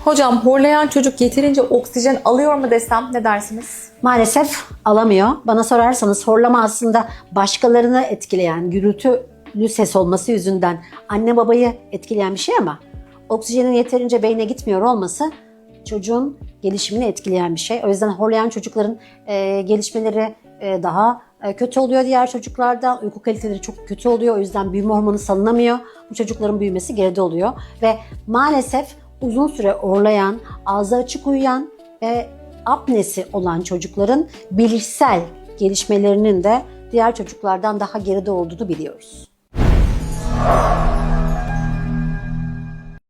Hocam horlayan çocuk yeterince oksijen alıyor mu desem ne dersiniz? Maalesef alamıyor. Bana sorarsanız horlama aslında başkalarını etkileyen, gürültülü ses olması yüzünden anne babayı etkileyen bir şey ama oksijenin yeterince beyne gitmiyor olması çocuğun gelişimini etkileyen bir şey. O yüzden horlayan çocukların gelişmeleri daha kötü oluyor diğer çocuklardan. Uyku kaliteleri çok kötü oluyor. O yüzden büyüme hormonu salınamıyor. Bu çocukların büyümesi geride oluyor. Ve maalesef uzun süre horlayan, ağzı açık uyuyan ve apnesi olan çocukların bilişsel gelişmelerinin de diğer çocuklardan daha geride olduğunu biliyoruz.